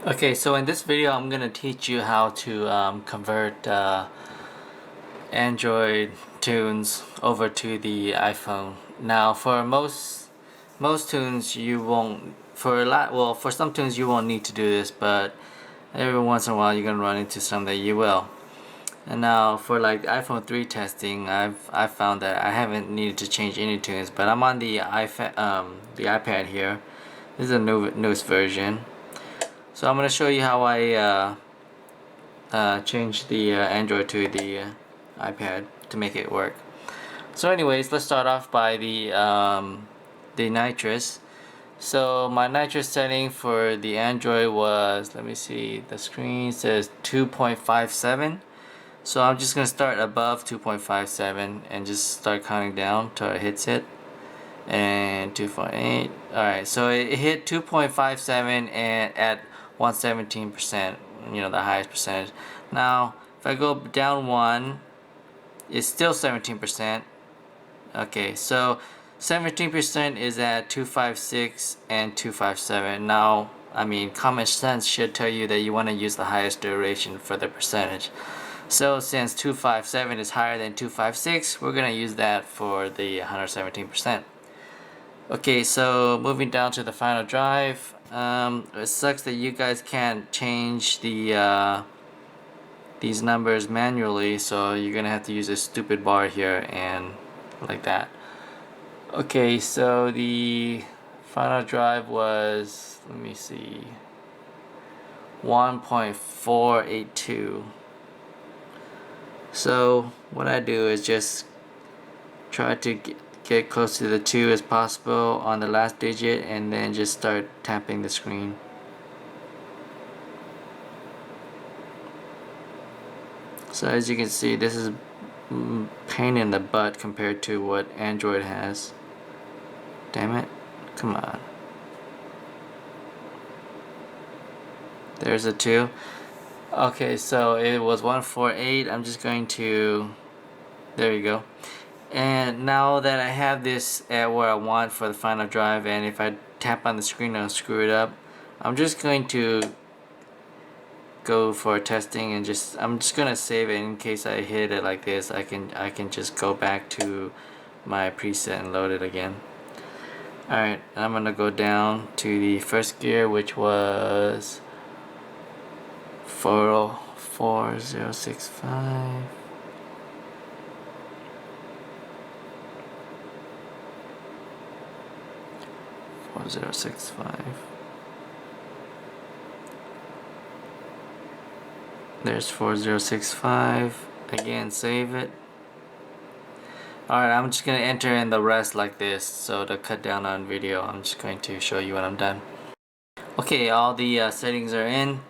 Okay, so in this video I'm gonna teach you how to convert Android tunes over to the iPhone. Now, for most tunes you won't. For some tunes you won't need to do this, but every once in a while you're gonna run into some that you will. And now for like iPhone 3 testing, I've found that I haven't needed to change any tunes, but I'm on the iPad here. This is the newest version. So I'm gonna show you how I change the Android to the iPad to make it work. So anyways, let's start off by the nitrous. So my nitrous setting for the Android was, let me see, the screen says 2.57. So I'm just gonna start above 2.57 and just start counting down till it hits it. And 2.8. Alright, so it hit 2.57 and at 117%, you know, the highest percentage. Now if I go down one, it's still 17%. Okay, so 17% is at 256 and 257. Now, I mean, common sense should tell you that you want to use the highest duration for the percentage. So since 257 is higher than 256, we're going to use that for the 117%. Okay, so moving down to the final drive. It sucks that you guys can't change the these numbers manually, so you're gonna have to use this stupid bar here and like that. Okay, so the final drive was, let me see, 1.482. So what I do is just try to get close to the 2 as possible on the last digit, and then just start tapping the screen. So as you can see, this is pain in the butt compared to what Android has. Damn it, come on. There's a 2. Okay, so it was 148. I'm just going to, there you go. And now that I have this at where I want for the final drive, and if I tap on the screen I'll screw it up, I'm just going to go for testing and I'm just gonna save it in case I hit it like this. I can just go back to my preset and load it again. Alright, I'm gonna go down to the first gear, which was 4065. 4065. There's 4065. Again, save it. Alright, I'm just gonna enter in the rest like this, so to cut down on video, I'm just going to show you when I'm done. Okay, all the settings are in.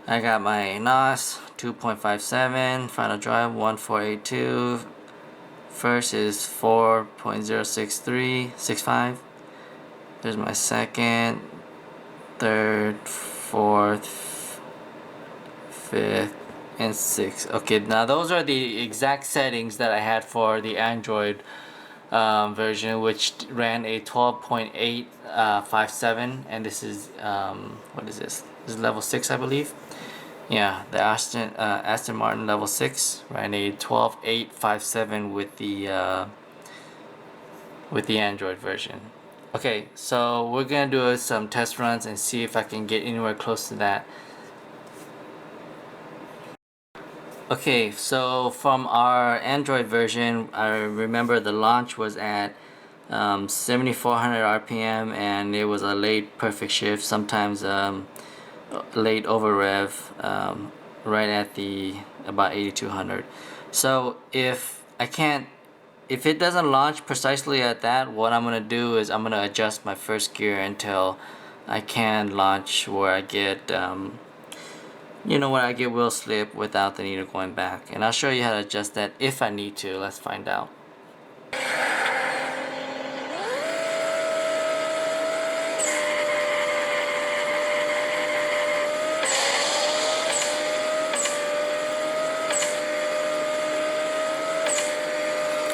I got my NOS 2.57, final drive 1482. First is 4.06365. There's my second, third, fourth, fifth, and sixth. Okay, now those are the exact settings that I had for the Android version, which ran a 12.857, and this is what is this? This is level 6, I believe. Yeah, the Aston Martin level 6 ran a 12.857 with the Android version. Okay, so we're gonna do some test runs and see if I can get anywhere close to that. Okay, so from our Android version, I remember the launch was at 7400 RPM, and it was a late perfect shift, sometimes late over rev, right at the about 8200. So if it doesn't launch precisely at that, what I'm gonna do is I'm gonna adjust my first gear until I can launch where I get you know, when I get wheel slip without the need of going back. And I'll show you how to adjust that if I need to. Let's find out.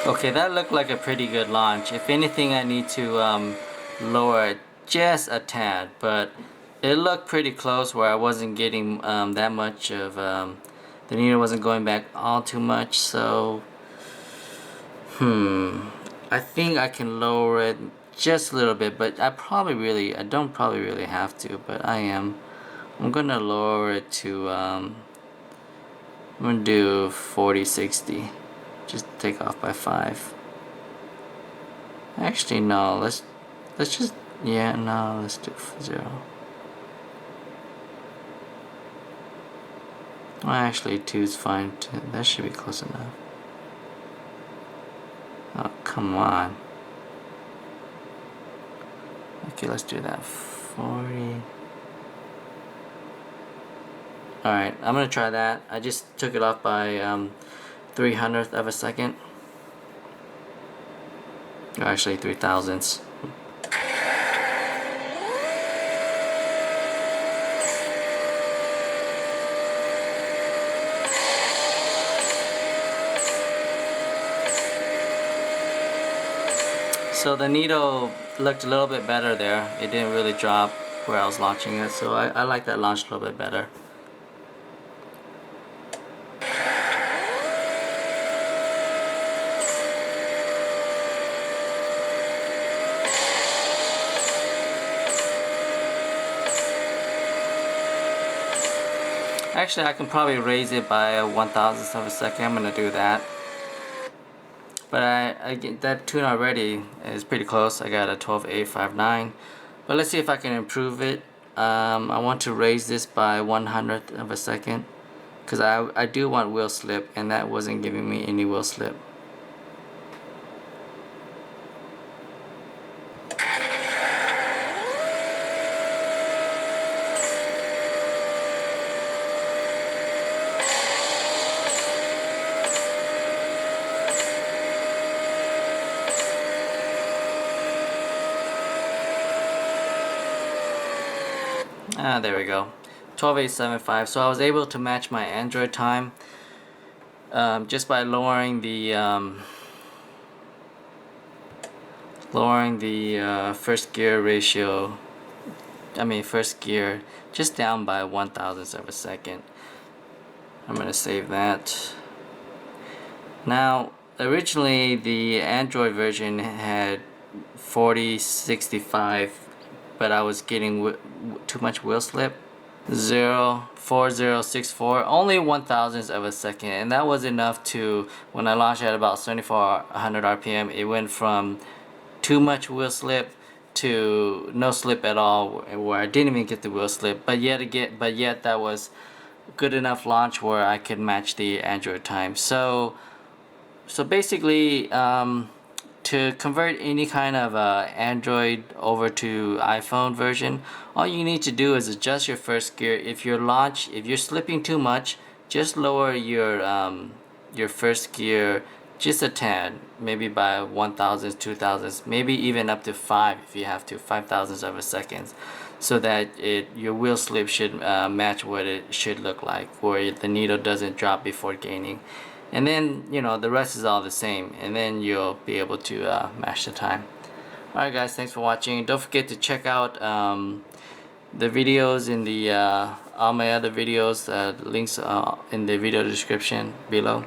Okay, that looked like a pretty good launch. If anything, I need to lower it just a tad, but it looked pretty close where I wasn't getting that much of the needle wasn't going back all too much. So I think I can lower it just a little bit, but I don't probably really have to, but I'm gonna lower it to I'm gonna do 40-60. Just take off by 5. Actually, no. Let's just yeah. No, let's do 0. Well, actually, 2 is fine too. That should be close enough. Oh, come on. Okay, let's do that. 40. Alright, I'm gonna try that. I just took it off by 300th of a second. Or actually 3,000ths. So the needle looked a little bit better there. It didn't really drop where I was launching it, so I like that launch a little bit better. Actually, I can probably raise it by a 1,000th of a second. I'm gonna do that. But I get that tune already is pretty close. I got a 12.859. But let's see if I can improve it. I want to raise this by 100th of a second because I do want wheel slip, and that wasn't giving me any wheel slip. There we go. 12.875. So I was able to match my Android time just by lowering the first gear ratio. First gear just down by 1,000th of a second. I'm gonna save that. Now, originally the Android version had 40-65, but I was getting too much wheel slip. 0.4064, only 1,000th of a second, and that was enough to, when I launched at about 7,400 RPM, it went from too much wheel slip to no slip at all, where I didn't even get the wheel slip. But yet that was good enough launch where I could match the Android time. So basically, to convert any kind of Android over to iPhone version, all you need to do is adjust your first gear. If you're slipping too much, just lower your first gear just a tad, maybe by 1,000th, 2,000th, maybe even up to 5 if you have to, 5,000ths of a second, so that your wheel slip should match what it should look like, where the needle doesn't drop before gaining. And then, the rest is all the same, and then you'll be able to match the time. Alright guys, thanks for watching. Don't forget to check out the videos in the all my other videos, links in the video description below.